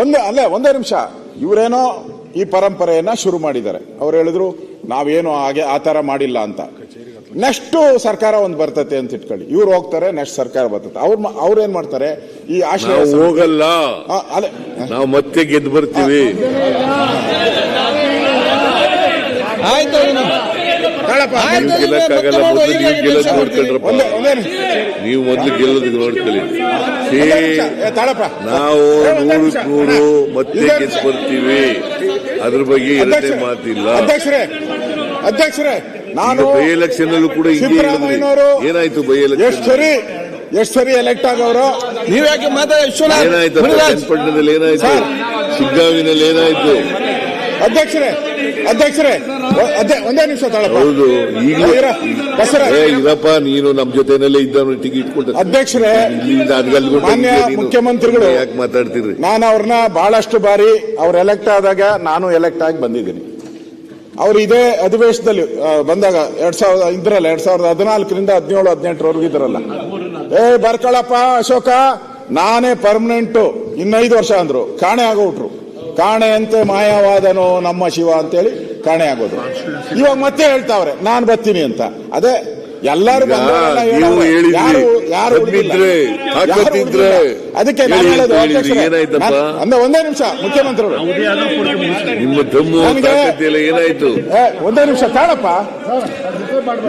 ಒಂದೇ ನಿಮಿಷ. ಇವರೇನೋ ಈ ಪರಂಪರೆಯನ್ನ ಶುರು ಮಾಡಿದ್ದಾರೆ. ಅವ್ರು ಹೇಳಿದ್ರು ನಾವೇನು ಹಾಗೆ ಆ ತರ ಮಾಡಿಲ್ಲ ಅಂತ. ನೆಕ್ಸ್ಟ್ ಸರ್ಕಾರ ಒಂದು ಬರ್ತತೆ ಅಂತ ಇಟ್ಕೊಳ್ಳಿ, ಇವ್ರು ಹೋಗ್ತಾರೆ, ನೆಕ್ಸ್ಟ್ ಸರ್ಕಾರ ಬರ್ತದೆ. ಅವ್ರೇನ್ ಮಾಡ್ತಾರೆ, ಈ ಆಶಯ ಹೋಗಲ್ಲ, ನಾವು ಮತ್ತೆ ಗೆದ್ದು ಬರ್ತೀವಿ. ಆಯ್ತು, ಗೆಲ್ಲಕ್ಕಾಗಲ್ಲ, ಮೊದಲು ನೀವು ಗೆಲ್ಲೋದು ನೋಡ್ಕೊಂಡ್ರಪ್ಪ. ನೀವು ಮೊದಲು ಗೆಲ್ಲೋದು ನೋಡ್ಕೊಳ್ಳಿ. ನಾವು 100% ಮತ್ತೆ ಗೆದ್ದು ಬರ್ತೀವಿ. ಅದ್ರ ಬಗ್ಗೆ ಎರಡನೇ ಮಾತಿಲ್ಲ. ಅಧ್ಯಕ್ಷರೇ, ನಾನು ಬೈ ಎಲೆಕ್ಷನ್ ಅಲ್ಲೂ ಕೂಡ ಏನಾಯ್ತು? ಬೈ ಎಲೆಕ್ಷನ್ ಎಷ್ಟು ಸರಿ ಎಲೆಕ್ಟ್ ಆಗವರು? ನೀವ್ಯಾಕೆ ಏನಾಯ್ತು? ಚನ್ನಪಟ್ಟಣದಲ್ಲಿ ಏನಾಯ್ತು? ಶಿಗ್ಗಾವಿನಲ್ಲಿ ಏನಾಯ್ತು? ಅಧ್ಯಕ್ಷರೇ ಒಂದೇ ನಿಮಿಷ ತಾಳಪ್ಪ. ಹೌದು, ಇರಪ್ಪ, ನೀನು ನಮ್ ಜೊತೆನಲ್ಲೇ ಇದ್ದವನು ಟಿಕೆಟ್ ಕೊಟ್ಟು. ಅಧ್ಯಕ್ಷರೇ, ಮಾನ್ಯ ಮುಖ್ಯಮಂತ್ರಿಗಳು ಯಾಕೆ ಮಾತಾಡ್ತೀರಿ? ನಾನು ಅವ್ರನ್ನ ಬಹಳಷ್ಟು ಬಾರಿ ಅವ್ರು ಎಲೆಕ್ಟ್ ಆದಾಗ ನಾನು ಎಲೆಕ್ಟ್ ಆಗಿ ಬಂದಿದ್ದೀನಿ. ಅವ್ರು ಇದೇ ಅಧಿವೇಶನದಲ್ಲಿ ಬಂದಾಗ 2014ರಿಂದ 17-18 ಇದ್ರಲ್ಲ, ಬರ್ಕೊಳಪ್ಪ ಅಶೋಕ, ನಾನೇ ಪರ್ಮನೆಂಟ್, 5 ವರ್ಷ ಅಂದ್ರು. ಕಾಣೆ ಆಗೋಟ್ರು. ಕಾಣೆ ಅಂತೆ ಮಾಯವಾದನೋ ನಮ್ಮ ಶಿವ ಅಂತೇಳಿ ಕಾಣೆ ಆಗೋದು. ಇವಾಗ ಮತ್ತೆ ಹೇಳ್ತಾವ್ರೆ ನಾನು ಬರ್ತೀನಿ ಅಂತ. ಅದೇ ಎಲ್ಲರೂ ಯಾರು ಅದಕ್ಕೆ ನಾನು ಹೇಳೋದು. ಅಂದ್ರೆ ಒಂದೇ ನಿಮಿಷ ಮುಖ್ಯಮಂತ್ರಿಗಳು, ನಿಮ್ಮ ಏನಾಯ್ತು? ಒಂದೇ ನಿಮಿಷ ತಾಳಪ್ಪ.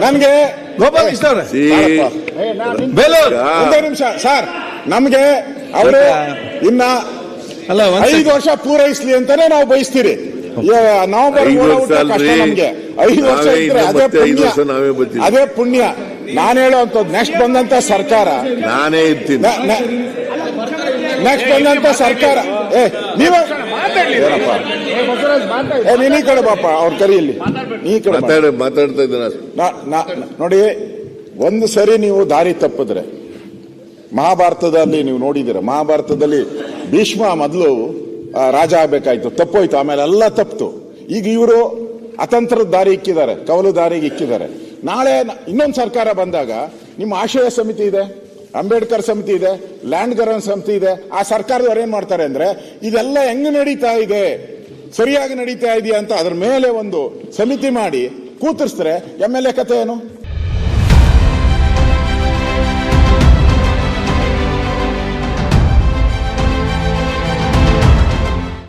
ನನ್ಗೆ ಗೋಪಾಲ್ ಕೃಷ್ಣ ಒಂದೇ ನಿಮಿಷ ಸರ್, ನಮ್ಗೆ ಅವರು ಇನ್ನ 5 ವರ್ಷ ಪೂರೈಸ್ಲಿ ಅಂತಾನೆ ನಾವು ಬಯಸ್ತೀರಿ. ನವೆಂಬರ್ ನಮ್ಗೆ 5 ವರ್ಷ ಇದ್ರೆ ಅದೇ ಪುಣ್ಯ. ನಾನು ಹೇಳುವಂಥದ್ದು, ನೆಕ್ಸ್ಟ್ ಬಂದಂತ ಸರ್ಕಾರ ನಾನೇ ಇರ್ತೀನಿ. ನೆಕ್ಸ್ಟ್ ಬಂದಂತ ಸರ್ಕಾರ ನೀನು ಈ ಕಡೆ ಬಾಪ, ಅವ್ರ ಕರಿಯಲ್ಲಿ ಈ ಕಡೆ ಮಾತಾಡ್ತಾ ಇದ್ದೀನಿ ನೋಡಿ. ಒಂದು ಸರಿ ನೀವು ದಾರಿ ತಪ್ಪಿದ್ರೆ, ಮಹಾಭಾರತದಲ್ಲಿ ನೀವು ನೋಡಿದಿರ, ಮಹಾಭಾರತದಲ್ಲಿ ಭೀಷ್ಮ ಮೊದಲು ರಾಜ ಆಗ್ಬೇಕಾಯ್ತು, ತಪ್ಪೋಯ್ತು, ಆಮೇಲೆ ಎಲ್ಲ ತಪ್ಪಿತು. ಈಗ ಇವರು ಅತಂತ್ರದ ದಾರಿ ಇಕ್ಕಿದ್ದಾರೆ, ಕವಲು ದಾರಿಗೆ ಇಕ್ಕಿದ್ದಾರೆ. ನಾಳೆ ಇನ್ನೊಂದು ಸರ್ಕಾರ ಬಂದಾಗ ನಿಮ್ಮ ಆಶಯ ಸಮಿತಿ ಇದೆ, ಅಂಬೇಡ್ಕರ್ ಸಮಿತಿ ಇದೆ, ಲ್ಯಾಂಡ್ ಗವರ್ನ್ ಸಮಿತಿ ಇದೆ. ಆ ಸರ್ಕಾರದವ್ರು ಏನ್ ಮಾಡ್ತಾರೆ ಅಂದ್ರೆ, ಇದೆಲ್ಲ ಹೆಂಗ್ ನಡೀತಾ ಇದೆ, ಸರಿಯಾಗಿ ನಡೀತಾ ಇದೆಯಾ ಅಂತ ಅದ್ರ ಮೇಲೆ ಒಂದು ಸಮಿತಿ ಮಾಡಿ ಕೂತಿರ್ಸ್ತಾರೆ. MLA ಕತೆ ಏನು?